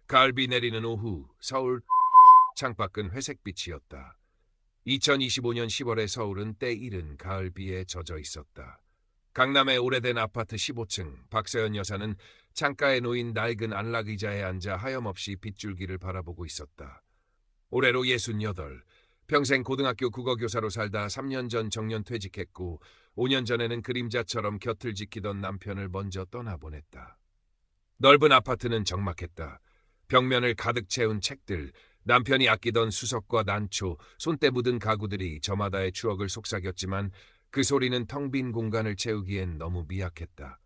가을비 내리는 오후 서울 창밖은 회색빛이었다. 2025년 10월의 서울은 때 이른 가을비에 젖어 있었다. 강남의 오래된 아파트 15층 박서연 여사는 창가에 놓인 낡은 안락의자에 앉아 하염없이 빗줄기를 바라보고 있었다. 올해로 68, 평생 고등학교 국어교사로 살다 3년 전 정년 퇴직했고 5년 전에는 그림자처럼 곁을 지키던 남편을 먼저 떠나보냈다. 넓은 아파트는 적막했다. 벽면을 가득 채운 책들, 남편이 아끼던 수석과 난초, 손때 묻은 가구들이 저마다의 추억을 속삭였지만 그 소리는 텅 빈 공간을 채우기엔 너무 미약했다.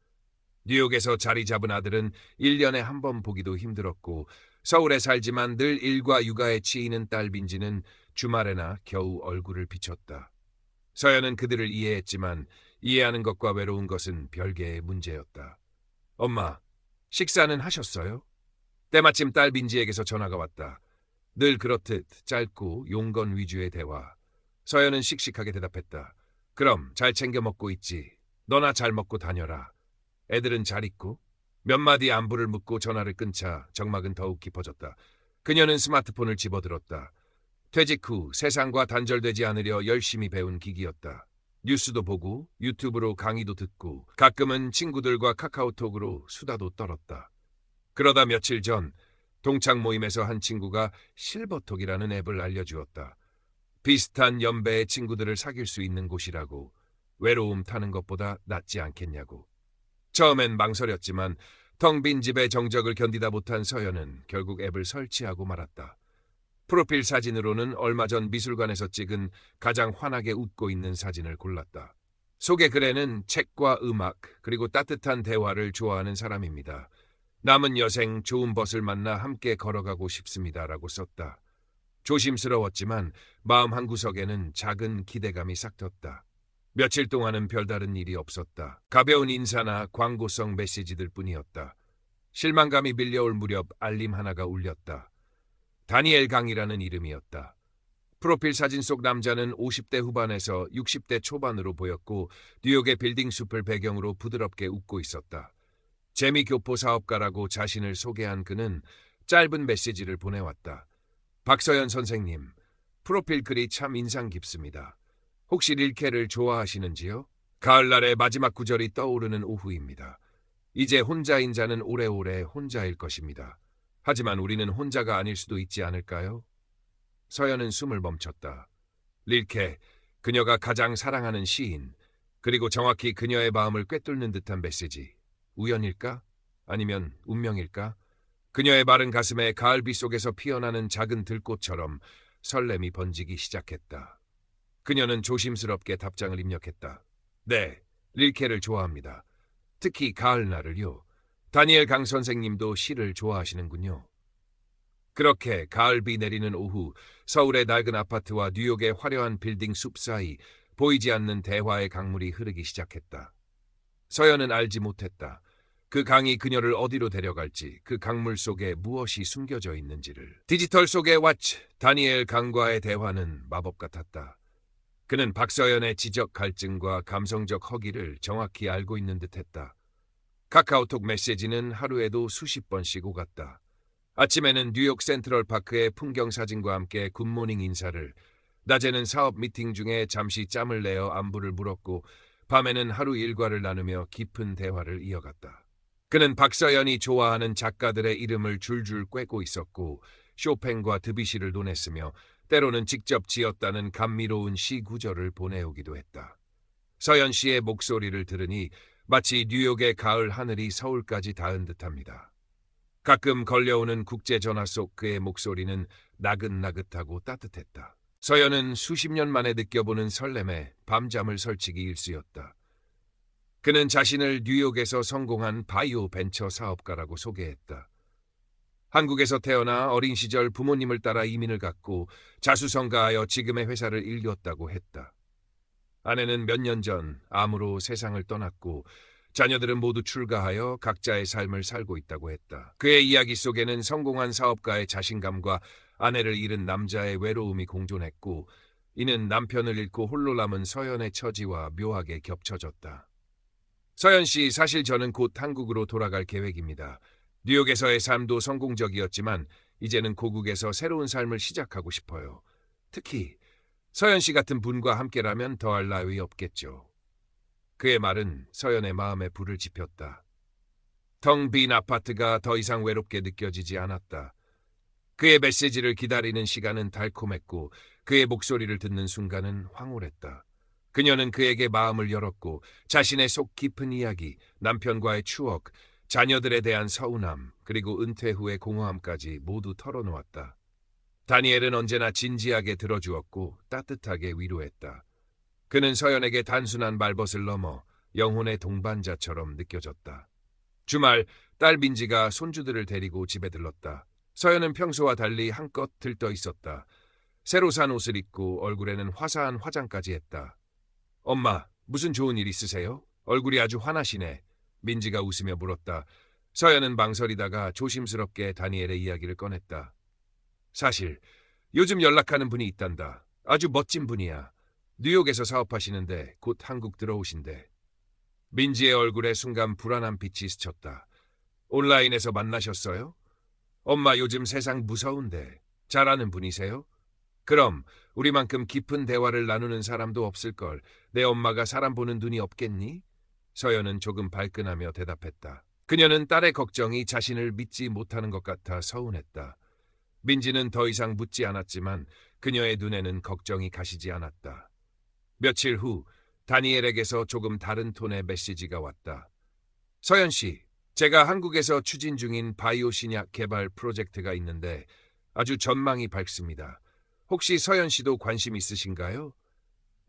뉴욕에서 자리 잡은 아들은 1년에 한 번 보기도 힘들었고 서울에 살지만 늘 일과 육아에 치이는 딸 빈지는 주말에나 겨우 얼굴을 비췄다. 서연은 그들을 이해했지만 이해하는 것과 외로운 것은 별개의 문제였다. 엄마, 식사는 하셨어요? 때마침 딸 빈지에게서 전화가 왔다. 늘 그렇듯 짧고 용건 위주의 대화. 서연은 씩씩하게 대답했다. 그럼 잘 챙겨 먹고 있지. 너나 잘 먹고 다녀라. 애들은 잘 있고? 몇 마디 안부를 묻고 전화를 끊자 정막은 더욱 깊어졌다. 그녀는 스마트폰을 집어들었다. 퇴직 후 세상과 단절되지 않으려 열심히 배운 기기였다. 뉴스도 보고 유튜브로 강의도 듣고 가끔은 친구들과 카카오톡으로 수다도 떨었다. 그러다 며칠 전 동창 모임에서 한 친구가 실버톡이라는 앱을 알려주었다. 비슷한 연배의 친구들을 사귈 수 있는 곳이라고. 외로움 타는 것보다 낫지 않겠냐고. 처음엔 망설였지만 텅 빈 집의 정적을 견디다 못한 서연은 결국 앱을 설치하고 말았다. 프로필 사진으로는 얼마 전 미술관에서 찍은 가장 환하게 웃고 있는 사진을 골랐다. 소개 글에는 책과 음악 그리고 따뜻한 대화를 좋아하는 사람입니다. 남은 여생 좋은 벗을 만나 함께 걸어가고 싶습니다라고 썼다. 조심스러웠지만 마음 한구석에는 작은 기대감이 싹텄다. 며칠 동안은 별다른 일이 없었다. 가벼운 인사나 광고성 메시지들 뿐이었다. 실망감이 밀려올 무렵 알림 하나가 울렸다. 다니엘 강이라는 이름이었다. 프로필 사진 속 남자는 50대 후반에서 60대 초반으로 보였고 뉴욕의 빌딩 숲을 배경으로 부드럽게 웃고 있었다. 재미교포 사업가라고 자신을 소개한 그는 짧은 메시지를 보내왔다. 박서연 선생님, 프로필 글이 참 인상 깊습니다. 혹시 릴케를 좋아하시는지요? 가을날의 마지막 구절이 떠오르는 오후입니다. 이제 혼자인 자는 오래오래 혼자일 것입니다. 하지만 우리는 혼자가 아닐 수도 있지 않을까요? 서연은 숨을 멈췄다. 릴케, 그녀가 가장 사랑하는 시인, 그리고 정확히 그녀의 마음을 꿰뚫는 듯한 메시지. 우연일까? 아니면 운명일까? 그녀의 마른 가슴에 가을비 속에서 피어나는 작은 들꽃처럼 설렘이 번지기 시작했다. 그녀는 조심스럽게 답장을 입력했다. 네, 릴케를 좋아합니다. 특히 가을날을요. 다니엘 강 선생님도 시를 좋아하시는군요. 그렇게 가을비 내리는 오후 서울의 낡은 아파트와 뉴욕의 화려한 빌딩 숲 사이 보이지 않는 대화의 강물이 흐르기 시작했다. 서연은 알지 못했다. 그 강이 그녀를 어디로 데려갈지, 그 강물 속에 무엇이 숨겨져 있는지를. 디지털 속의 왓츠, 다니엘 강과의 대화는 마법 같았다. 그는 박서연의 지적 갈증과 감성적 허기를 정확히 알고 있는 듯했다. 카카오톡 메시지는 하루에도 수십 번씩 오갔다. 아침에는 뉴욕 센트럴파크의 풍경 사진과 함께 굿모닝 인사를, 낮에는 사업 미팅 중에 잠시 짬을 내어 안부를 물었고 밤에는 하루 일과를 나누며 깊은 대화를 이어갔다. 그는 박서연이 좋아하는 작가들의 이름을 줄줄 꿰고 있었고 쇼팽과 드뷔시를 논했으며 때로는 직접 지었다는 감미로운 시 구절을 보내오기도 했다. 서연 씨의 목소리를 들으니 마치 뉴욕의 가을 하늘이 서울까지 닿은 듯합니다. 가끔 걸려오는 국제전화 속 그의 목소리는 나긋나긋하고 따뜻했다. 서연은 수십 년 만에 느껴보는 설렘에 밤잠을 설치기 일쑤였다. 그는 자신을 뉴욕에서 성공한 바이오 벤처 사업가라고 소개했다. 한국에서 태어나 어린 시절 부모님을 따라 이민을 갔고 자수성가하여 지금의 회사를 일궜다고 했다. 아내는 몇 년 전 암으로 세상을 떠났고 자녀들은 모두 출가하여 각자의 삶을 살고 있다고 했다. 그의 이야기 속에는 성공한 사업가의 자신감과 아내를 잃은 남자의 외로움이 공존했고 이는 남편을 잃고 홀로 남은 서연의 처지와 묘하게 겹쳐졌다. 서연 씨, 사실 저는 곧 한국으로 돌아갈 계획입니다. 뉴욕에서의 삶도 성공적이었지만 이제는 고국에서 새로운 삶을 시작하고 싶어요. 특히 서연 씨 같은 분과 함께라면 더할 나위 없겠죠. 그의 말은 서연의 마음에 불을 지폈다. 텅 빈 아파트가 더 이상 외롭게 느껴지지 않았다. 그의 메시지를 기다리는 시간은 달콤했고 그의 목소리를 듣는 순간은 황홀했다. 그녀는 그에게 마음을 열었고 자신의 속 깊은 이야기, 남편과의 추억, 자녀들에 대한 서운함, 그리고 은퇴 후의 공허함까지 모두 털어놓았다. 다니엘은 언제나 진지하게 들어주었고 따뜻하게 위로했다. 그는 서연에게 단순한 말벗을 넘어 영혼의 동반자처럼 느껴졌다. 주말 딸 민지가 손주들을 데리고 집에 들렀다. 서연은 평소와 달리 한껏 들떠 있었다. 새로 산 옷을 입고 얼굴에는 화사한 화장까지 했다. 엄마, 무슨 좋은 일 있으세요? 얼굴이 아주 화나시네. 민지가 웃으며 물었다. 서연은 망설이다가 조심스럽게 다니엘의 이야기를 꺼냈다. 사실 요즘 연락하는 분이 있단다. 아주 멋진 분이야. 뉴욕에서 사업하시는데 곧 한국 들어오신대. 민지의 얼굴에 순간 불안한 빛이 스쳤다. 온라인에서 만나셨어요? 엄마 요즘 세상 무서운데 잘 아는 분이세요? 그럼 우리만큼 깊은 대화를 나누는 사람도 없을걸. 내 엄마가 사람 보는 눈이 없겠니? 서연은 조금 발끈하며 대답했다. 그녀는 딸의 걱정이 자신을 믿지 못하는 것 같아 서운했다. 민지는 더 이상 묻지 않았지만 그녀의 눈에는 걱정이 가시지 않았다. 며칠 후 다니엘에게서 조금 다른 톤의 메시지가 왔다. 서연 씨, 제가 한국에서 추진 중인 바이오 신약 개발 프로젝트가 있는데 아주 전망이 밝습니다. 혹시 서연 씨도 관심 있으신가요?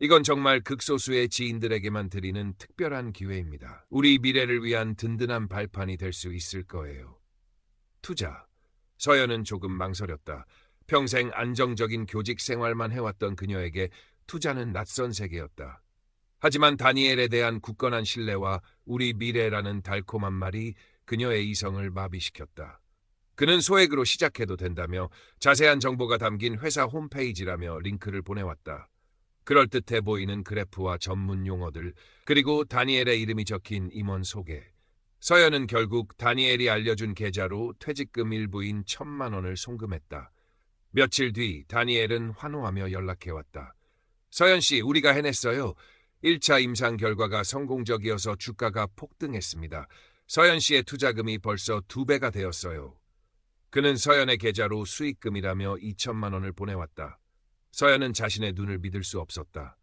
이건 정말 극소수의 지인들에게만 드리는 특별한 기회입니다. 우리 미래를 위한 든든한 발판이 될 수 있을 거예요. 투자. 서연은 조금 망설였다. 평생 안정적인 교직 생활만 해왔던 그녀에게 투자는 낯선 세계였다. 하지만 다니엘에 대한 굳건한 신뢰와 우리 미래라는 달콤한 말이 그녀의 이성을 마비시켰다. 그는 소액으로 시작해도 된다며 자세한 정보가 담긴 회사 홈페이지라며 링크를 보내왔다. 그럴듯해 보이는 그래프와 전문 용어들, 그리고 다니엘의 이름이 적힌 임원 소개. 서연은 결국 다니엘이 알려준 계좌로 퇴직금 일부인 1,000만 원을 송금했다. 며칠 뒤 다니엘은 환호하며 연락해왔다. 서연 씨, 우리가 해냈어요. 1차 임상 결과가 성공적이어서 주가가 폭등했습니다. 서연 씨의 투자금이 벌써 2배가 되었어요. 그는 서연의 계좌로 수익금이라며 2,000만 원을 보내왔다. 서연은 자신의 눈을 믿을 수 없었다.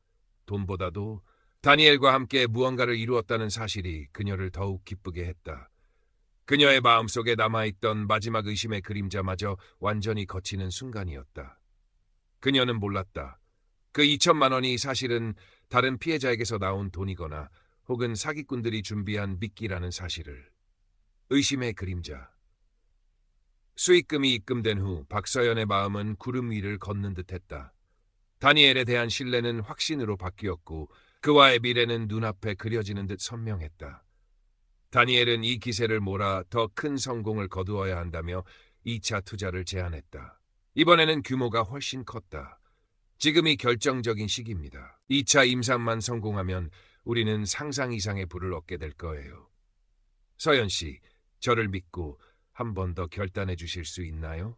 돈보다도 다니엘과 함께 무언가를 이루었다는 사실이 그녀를 더욱 기쁘게 했다. 그녀의 마음속에 남아있던 마지막 의심의 그림자마저 완전히 거치는 순간이었다. 그녀는 몰랐다. 그 2,000만 원이 사실은 다른 피해자에게서 나온 돈이거나 혹은 사기꾼들이 준비한 미끼라는 사실을. 의심의 그림자. 수익금이 입금된 후 박서연의 마음은 구름 위를 걷는 듯했다. 다니엘에 대한 신뢰는 확신으로 바뀌었고 그와의 미래는 눈앞에 그려지는 듯 선명했다. 다니엘은 이 기세를 몰아 더 큰 성공을 거두어야 한다며 2차 투자를 제안했다. 이번에는 규모가 훨씬 컸다. 지금이 결정적인 시기입니다. 2차 임상만 성공하면 우리는 상상 이상의 부를 얻게 될 거예요. 서연 씨, 저를 믿고 한 번 더 결단해 주실 수 있나요?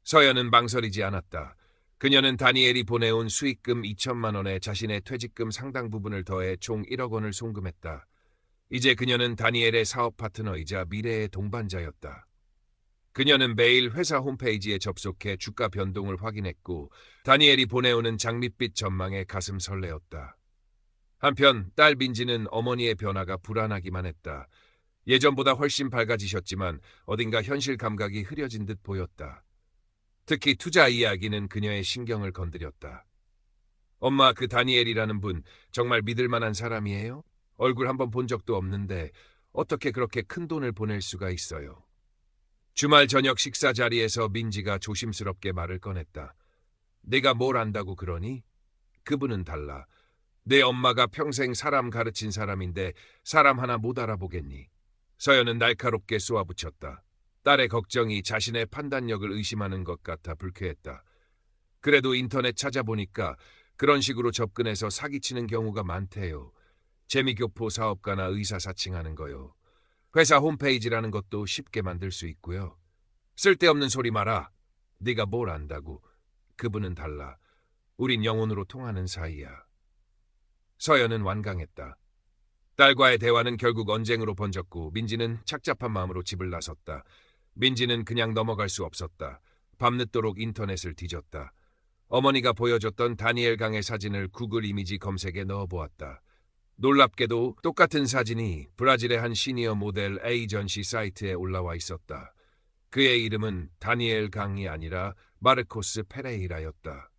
서연은 망설이지 않았다. 그녀는 다니엘이 보내온 수익금 2,000만 원에 자신의 퇴직금 상당 부분을 더해 총 1억 원을 송금했다. 이제 그녀는 다니엘의 사업 파트너이자 미래의 동반자였다. 그녀는 매일 회사 홈페이지에 접속해 주가 변동을 확인했고 다니엘이 보내오는 장밋빛 전망에 가슴 설레었다. 한편 딸 민지는 어머니의 변화가 불안하기만 했다. 예전보다 훨씬 밝아지셨지만 어딘가 현실 감각이 흐려진 듯 보였다. 특히 투자 이야기는 그녀의 신경을 건드렸다. 엄마, 그 다니엘이라는 분 정말 믿을 만한 사람이에요? 얼굴 한번 본 적도 없는데 어떻게 그렇게 큰 돈을 보낼 수가 있어요? 주말 저녁 식사 자리에서 민지가 조심스럽게 말을 꺼냈다. 네가 뭘 안다고 그러니? 그분은 달라. 내 엄마가 평생 사람 가르친 사람인데 사람 하나 못 알아보겠니? 서연은 날카롭게 쏘아붙였다. 딸의 걱정이 자신의 판단력을 의심하는 것 같아 불쾌했다. 그래도 인터넷 찾아보니까 그런 식으로 접근해서 사기치는 경우가 많대요. 재미교포 사업가나 의사 사칭하는 거요. 회사 홈페이지라는 것도 쉽게 만들 수 있고요. 쓸데없는 소리 마라. 네가 뭘 안다고. 그분은 달라. 우린 영혼으로 통하는 사이야. 서연은 완강했다. 딸과의 대화는 결국 언쟁으로 번졌고 민지는 착잡한 마음으로 집을 나섰다. 민지는 그냥 넘어갈 수 없었다. 밤늦도록 인터넷을 뒤졌다. 어머니가 보여줬던 다니엘 강의 사진을 구글 이미지 검색에 넣어보았다. 놀랍게도 똑같은 사진이 브라질의 한 시니어 모델 에이전시 사이트에 올라와 있었다. 그의 이름은 다니엘 강이 아니라 마르코스 페레이라였다.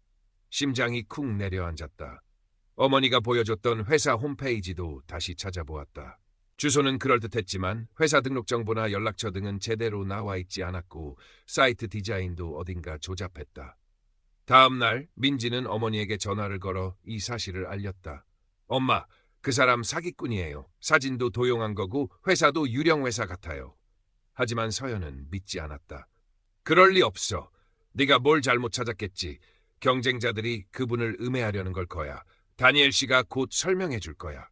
심장이 쿵 내려앉았다. 어머니가 보여줬던 회사 홈페이지도 다시 찾아보았다. 주소는 그럴듯했지만 회사 등록 정보나 연락처 등은 제대로 나와 있지 않았고 사이트 디자인도 어딘가 조잡했다. 다음 날 민지는 어머니에게 전화를 걸어 이 사실을 알렸다. 엄마, 그 사람 사기꾼이에요. 사진도 도용한 거고 회사도 유령 회사 같아요. 하지만 서연은 믿지 않았다. 그럴 리 없어. 네가 뭘 잘못 찾았겠지. 경쟁자들이 그분을 음해하려는 걸 거야. 다니엘 씨가 곧 설명해 줄 거야.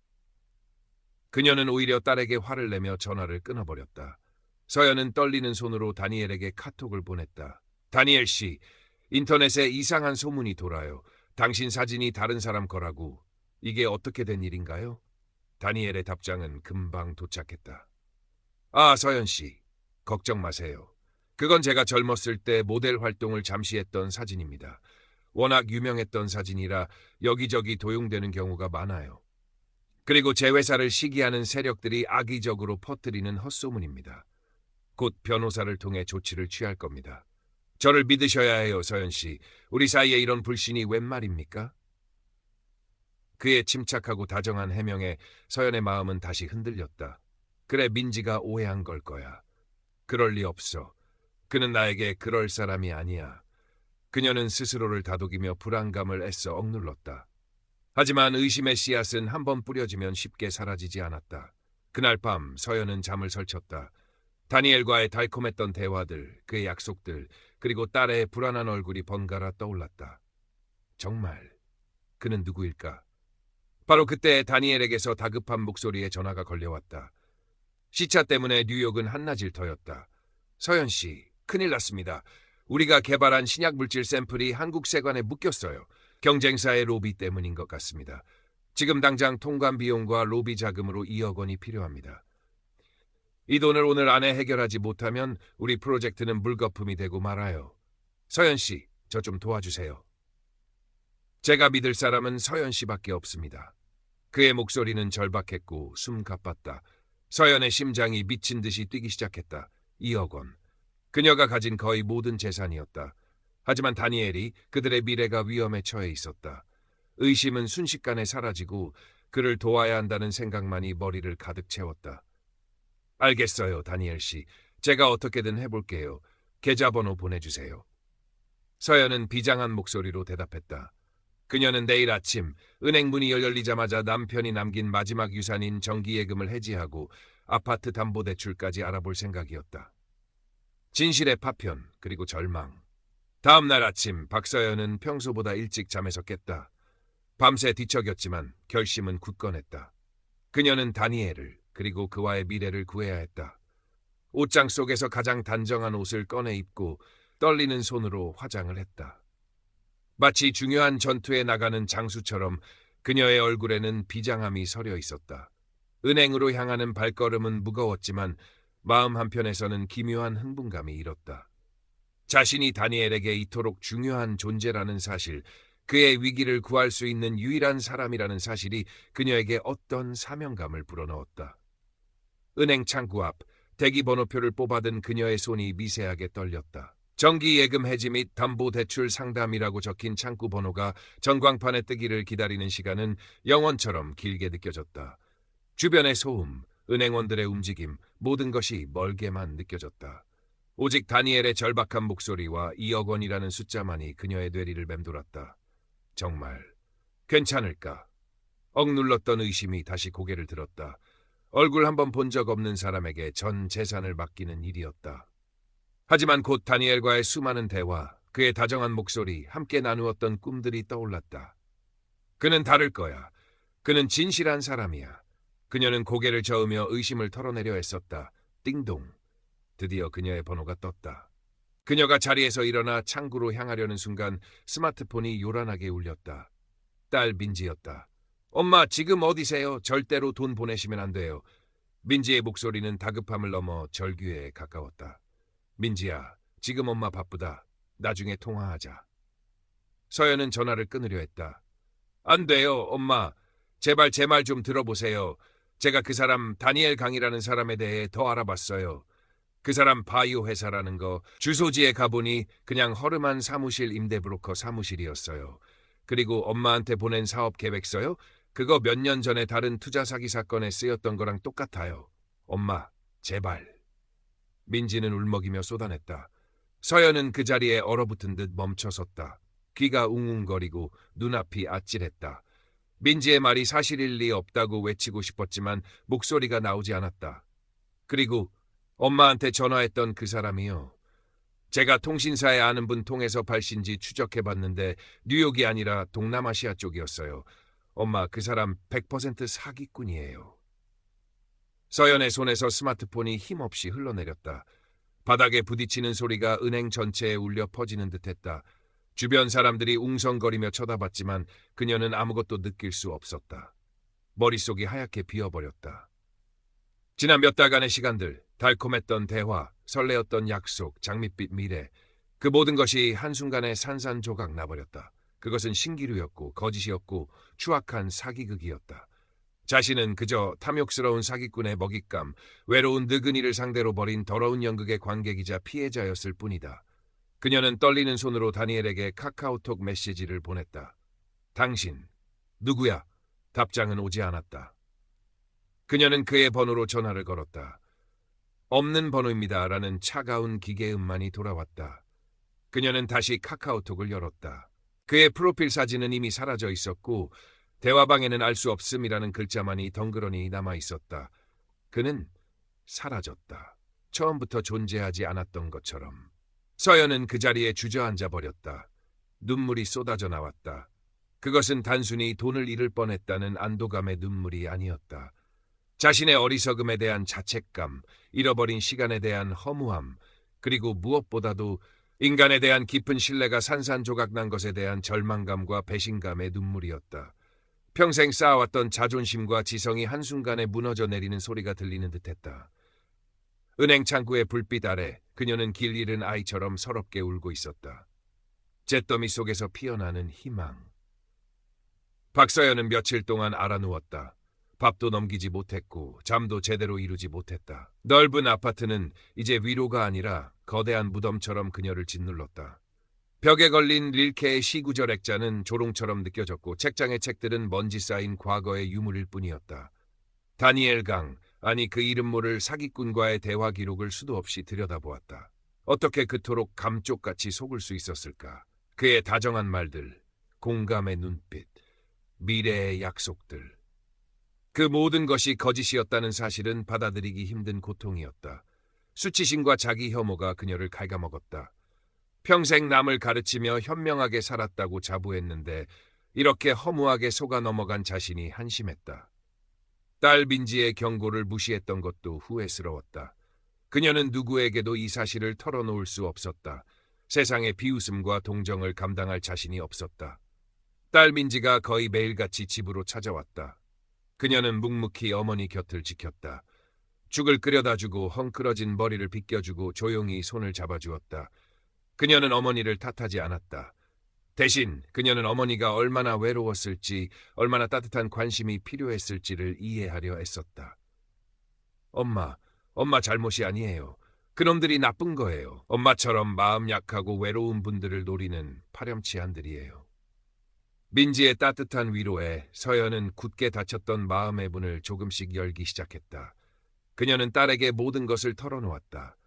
그녀는 오히려 딸에게 화를 내며 전화를 끊어버렸다. 서연은 떨리는 손으로 다니엘에게 카톡을 보냈다. 다니엘 씨, 인터넷에 이상한 소문이 돌아요. 당신 사진이 다른 사람 거라고. 이게 어떻게 된 일인가요? 다니엘의 답장은 금방 도착했다. 아, 서연 씨, 걱정 마세요. 그건 제가 젊었을 때 모델 활동을 잠시 했던 사진입니다. 워낙 유명했던 사진이라 여기저기 도용되는 경우가 많아요. 그리고 제 회사를 시기하는 세력들이 악의적으로 퍼뜨리는 헛소문입니다. 곧 변호사를 통해 조치를 취할 겁니다. 저를 믿으셔야 해요, 서연 씨. 우리 사이에 이런 불신이 웬 말입니까? 그의 침착하고 다정한 해명에 서연의 마음은 다시 흔들렸다. 그래, 민지가 오해한 걸 거야. 그럴 리 없어. 그는 나에게 그럴 사람이 아니야. 그녀는 스스로를 다독이며 불안감을 애써 억눌렀다. 하지만 의심의 씨앗은 한번 뿌려지면 쉽게 사라지지 않았다. 그날 밤 서연은 잠을 설쳤다. 다니엘과의 달콤했던 대화들, 그의 약속들, 그리고 딸의 불안한 얼굴이 번갈아 떠올랐다. 정말 그는 누구일까? 바로 그때 다니엘에게서 다급한 목소리에 전화가 걸려왔다. 시차 때문에 뉴욕은 한낮일 터였다. 서연 씨, 큰일 났습니다. 우리가 개발한 신약 물질 샘플이 한국 세관에 묶였어요. 경쟁사의 로비 때문인 것 같습니다. 지금 당장 통관 비용과 로비 자금으로 2억 원이 필요합니다. 이 돈을 오늘 안에 해결하지 못하면 우리 프로젝트는 물거품이 되고 말아요. 서연 씨, 저 좀 도와주세요. 제가 믿을 사람은 서연 씨밖에 없습니다. 그의 목소리는 절박했고 숨가빴다. 서연의 심장이 미친 듯이 뛰기 시작했다. 2억 원. 그녀가 가진 거의 모든 재산이었다. 하지만 다니엘이 그들의 미래가 위험에 처해 있었다. 의심은 순식간에 사라지고 그를 도와야 한다는 생각만이 머리를 가득 채웠다. 알겠어요, 다니엘 씨. 제가 어떻게든 해볼게요. 계좌번호 보내주세요. 서연은 비장한 목소리로 대답했다. 그녀는 내일 아침 은행 문이 열리자마자 남편이 남긴 마지막 유산인 정기예금을 해지하고 아파트 담보대출까지 알아볼 생각이었다. 진실의 파편, 그리고 절망. 다음 날 아침 박서연은 평소보다 일찍 잠에서 깼다. 밤새 뒤척였지만 결심은 굳건했다. 그녀는 다니엘을, 그리고 그와의 미래를 구해야 했다. 옷장 속에서 가장 단정한 옷을 꺼내 입고 떨리는 손으로 화장을 했다. 마치 중요한 전투에 나가는 장수처럼 그녀의 얼굴에는 비장함이 서려 있었다. 은행으로 향하는 발걸음은 무거웠지만 마음 한편에서는 기묘한 흥분감이 일었다. 자신이 다니엘에게 이토록 중요한 존재라는 사실, 그의 위기를 구할 수 있는 유일한 사람이라는 사실이 그녀에게 어떤 사명감을 불어넣었다. 은행 창구 앞 대기번호표를 뽑아든 그녀의 손이 미세하게 떨렸다. 정기예금 해지 및 담보대출 상담이라고 적힌 창구 번호가 전광판에 뜨기를 기다리는 시간은 영원처럼 길게 느껴졌다. 주변의 소음, 은행원들의 움직임, 모든 것이 멀게만 느껴졌다. 오직 다니엘의 절박한 목소리와 2억 원이라는 숫자만이 그녀의 뇌리를 맴돌았다. 정말 괜찮을까? 억눌렀던 의심이 다시 고개를 들었다. 얼굴 한번 본 적 없는 사람에게 전 재산을 맡기는 일이었다. 하지만 곧 다니엘과의 수많은 대화, 그의 다정한 목소리, 함께 나누었던 꿈들이 떠올랐다. 그는 다를 거야. 그는 진실한 사람이야. 그녀는 고개를 저으며 의심을 털어내려 애썼다. 띵동. 드디어 그녀의 번호가 떴다. 그녀가 자리에서 일어나 창구로 향하려는 순간 스마트폰이 요란하게 울렸다. 딸 민지였다. 엄마, 지금 어디세요? 절대로 돈 보내시면 안 돼요. 민지의 목소리는 다급함을 넘어 절규에 가까웠다. 민지야, 지금 엄마 바쁘다. 나중에 통화하자. 서연은 전화를 끊으려 했다. 안 돼요, 엄마. 제발 제 말 좀 들어보세요. 제가 그 사람 다니엘 강이라는 사람에 대해 더 알아봤어요. 그 사람 바이오 회사라는 거 주소지에 가보니 그냥 허름한 사무실 임대 브로커 사무실이었어요. 그리고 엄마한테 보낸 사업 계획서요? 그거 몇 년 전에 다른 투자 사기 사건에 쓰였던 거랑 똑같아요. 엄마, 제발. 민지는 울먹이며 쏟아냈다. 서연은 그 자리에 얼어붙은 듯 멈춰섰다. 귀가 웅웅거리고 눈앞이 아찔했다. 민지의 말이 사실일 리 없다고 외치고 싶었지만 목소리가 나오지 않았다. 그리고 엄마한테 전화했던 그 사람이요. 제가 통신사에 아는 분 통해서 발신지 추적해봤는데 뉴욕이 아니라 동남아시아 쪽이었어요. 엄마, 그 사람 100% 사기꾼이에요. 서연의 손에서 스마트폰이 힘없이 흘러내렸다. 바닥에 부딪히는 소리가 은행 전체에 울려 퍼지는 듯했다. 주변 사람들이 웅성거리며 쳐다봤지만 그녀는 아무것도 느낄 수 없었다. 머릿속이 하얗게 비어버렸다. 지난 몇 달간의 시간들, 달콤했던 대화, 설레었던 약속, 장밋빛 미래, 그 모든 것이 한순간에 산산조각 나버렸다. 그것은 신기루였고 거짓이었고 추악한 사기극이었다. 자신은 그저 탐욕스러운 사기꾼의 먹잇감, 외로운 늙은이를 상대로 벌인 더러운 연극의 관객이자 피해자였을 뿐이다. 그녀는 떨리는 손으로 다니엘에게 카카오톡 메시지를 보냈다. 당신, 누구야? 답장은 오지 않았다. 그녀는 그의 번호로 전화를 걸었다. 없는 번호입니다. 라는 차가운 기계음만이 돌아왔다. 그녀는 다시 카카오톡을 열었다. 그의 프로필 사진은 이미 사라져 있었고 대화방에는 알 수 없음이라는 글자만이 덩그러니 남아 있었다. 그는 사라졌다. 처음부터 존재하지 않았던 것처럼. 서연은 그 자리에 주저앉아 버렸다. 눈물이 쏟아져 나왔다. 그것은 단순히 돈을 잃을 뻔했다는 안도감의 눈물이 아니었다. 자신의 어리석음에 대한 자책감, 잃어버린 시간에 대한 허무함, 그리고 무엇보다도 인간에 대한 깊은 신뢰가 산산조각 난 것에 대한 절망감과 배신감의 눈물이었다. 평생 쌓아왔던 자존심과 지성이 한순간에 무너져 내리는 소리가 들리는 듯했다. 은행 창구의 불빛 아래 그녀는 길 잃은 아이처럼 서럽게 울고 있었다. 잿더미 속에서 피어나는 희망. 박서연은 며칠 동안 알아누웠다. 밥도 넘기지 못했고 잠도 제대로 이루지 못했다. 넓은 아파트는 이제 위로가 아니라 거대한 무덤처럼 그녀를 짓눌렀다. 벽에 걸린 릴케의 시구절 액자는 조롱처럼 느껴졌고 책장의 책들은 먼지 쌓인 과거의 유물일 뿐이었다. 다니엘 강, 아니 그 이름 모를 사기꾼과의 대화 기록을 수도 없이 들여다보았다. 어떻게 그토록 감쪽같이 속을 수 있었을까? 그의 다정한 말들, 공감의 눈빛, 미래의 약속들. 그 모든 것이 거짓이었다는 사실은 받아들이기 힘든 고통이었다. 수치심과 자기 혐오가 그녀를 갉아먹었다. 평생 남을 가르치며 현명하게 살았다고 자부했는데 이렇게 허무하게 속아 넘어간 자신이 한심했다. 딸 민지의 경고를 무시했던 것도 후회스러웠다. 그녀는 누구에게도 이 사실을 털어놓을 수 없었다. 세상의 비웃음과 동정을 감당할 자신이 없었다. 딸 민지가 거의 매일같이 집으로 찾아왔다. 그녀는 묵묵히 어머니 곁을 지켰다. 죽을 끓여다 주고 헝클어진 머리를 빗겨주고 조용히 손을 잡아주었다. 그녀는 어머니를 탓하지 않았다. 대신 그녀는 어머니가 얼마나 외로웠을지, 얼마나 따뜻한 관심이 필요했을지를 이해하려 애썼다. 엄마 잘못이 아니에요. 그놈들이 나쁜 거예요. 엄마처럼 마음 약하고 외로운 분들을 노리는 파렴치한들이에요. 민지의 따뜻한 위로에 서연은 굳게 닫혔던 마음의 문을 조금씩 열기 시작했다. 그녀는 딸에게 모든 것을 털어놓았다.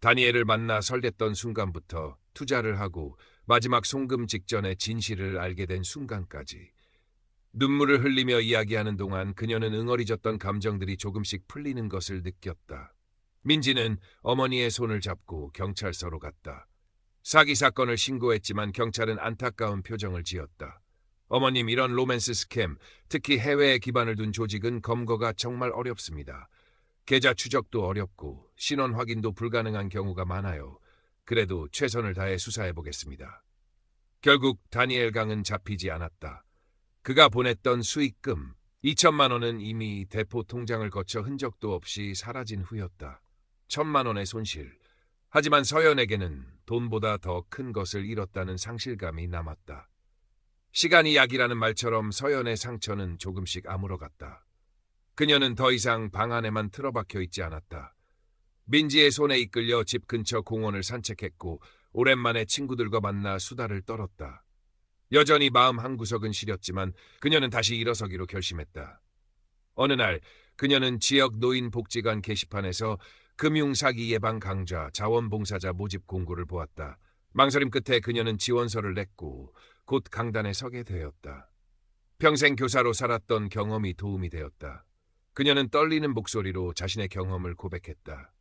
다니엘을 만나 설렜던 순간부터 투자를 하고 마지막 송금 직전에 진실을 알게 된 순간까지. 눈물을 흘리며 이야기하는 동안 그녀는 응어리졌던 감정들이 조금씩 풀리는 것을 느꼈다. 민지는 어머니의 손을 잡고 경찰서로 갔다. 사기 사건을 신고했지만 경찰은 안타까운 표정을 지었다. 어머님, 이런 로맨스 스캠, 특히 해외에 기반을 둔 조직은 검거가 정말 어렵습니다. 계좌 추적도 어렵고 신원 확인도 불가능한 경우가 많아요. 그래도 최선을 다해 수사해 보겠습니다. 결국 다니엘 강은 잡히지 않았다. 그가 보냈던 수익금 2천만 원은 이미 대포 통장을 거쳐 흔적도 없이 사라진 후였다. 1,000만 원의 손실. 하지만 서연에게는 돈보다 더 큰 것을 잃었다는 상실감이 남았다. 시간이 약이라는 말처럼 서연의 상처는 조금씩 아물어갔다. 그녀는 더 이상 방 안에만 틀어박혀 있지 않았다. 민지의 손에 이끌려 집 근처 공원을 산책했고 오랜만에 친구들과 만나 수다를 떨었다. 여전히 마음 한구석은 시렸지만 그녀는 다시 일어서기로 결심했다. 어느 날 그녀는 지역 노인복지관 게시판에서 금융사기 예방 강좌 자원봉사자 모집 공고를 보았다. 망설임 끝에 그녀는 지원서를 냈고 곧 강단에 서게 되었다. 평생 교사로 살았던 경험이 도움이 되었다. 그녀는 떨리는 목소리로 자신의 경험을 고백했다.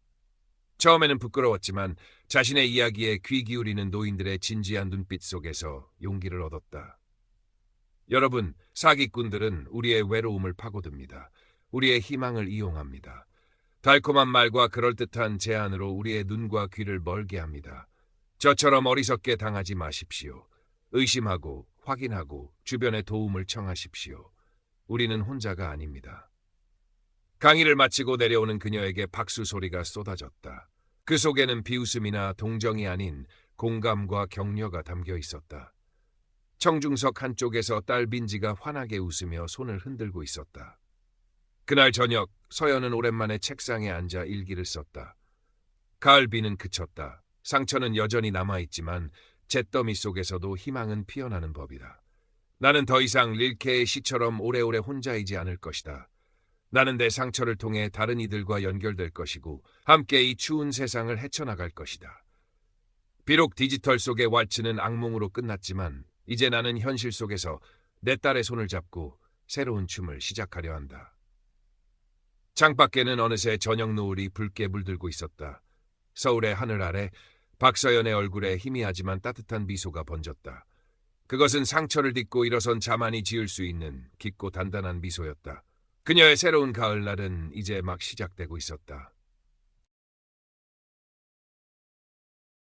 처음에는 부끄러웠지만 자신의 이야기에 귀 기울이는 노인들의 진지한 눈빛 속에서 용기를 얻었다. 여러분, 사기꾼들은 우리의 외로움을 파고듭니다. 우리의 희망을 이용합니다. 달콤한 말과 그럴듯한 제안으로 우리의 눈과 귀를 멀게 합니다. 저처럼 어리석게 당하지 마십시오. 의심하고 확인하고 주변의 도움을 청하십시오. 우리는 혼자가 아닙니다. 강의를 마치고 내려오는 그녀에게 박수 소리가 쏟아졌다. 그 속에는 비웃음이나 동정이 아닌 공감과 격려가 담겨 있었다. 청중석 한쪽에서 딸 민지가 환하게 웃으며 손을 흔들고 있었다. 그날 저녁 서연은 오랜만에 책상에 앉아 일기를 썼다. 가을비는 그쳤다. 상처는 여전히 남아있지만 잿더미 속에서도 희망은 피어나는 법이다. 나는 더 이상 릴케의 시처럼 오래오래 혼자이지 않을 것이다. 나는 내 상처를 통해 다른 이들과 연결될 것이고 함께 이 추운 세상을 헤쳐나갈 것이다. 비록 디지털 속의 왈츠는 악몽으로 끝났지만 이제 나는 현실 속에서 내 딸의 손을 잡고 새로운 춤을 시작하려 한다. 창밖에는 어느새 저녁 노을이 붉게 물들고 있었다. 서울의 하늘 아래 박서연의 얼굴에 희미하지만 따뜻한 미소가 번졌다. 그것은 상처를 딛고 일어선 자만이 지을 수 있는 깊고 단단한 미소였다. 그녀의 새로운 가을날은 이제 막 시작되고 있었다.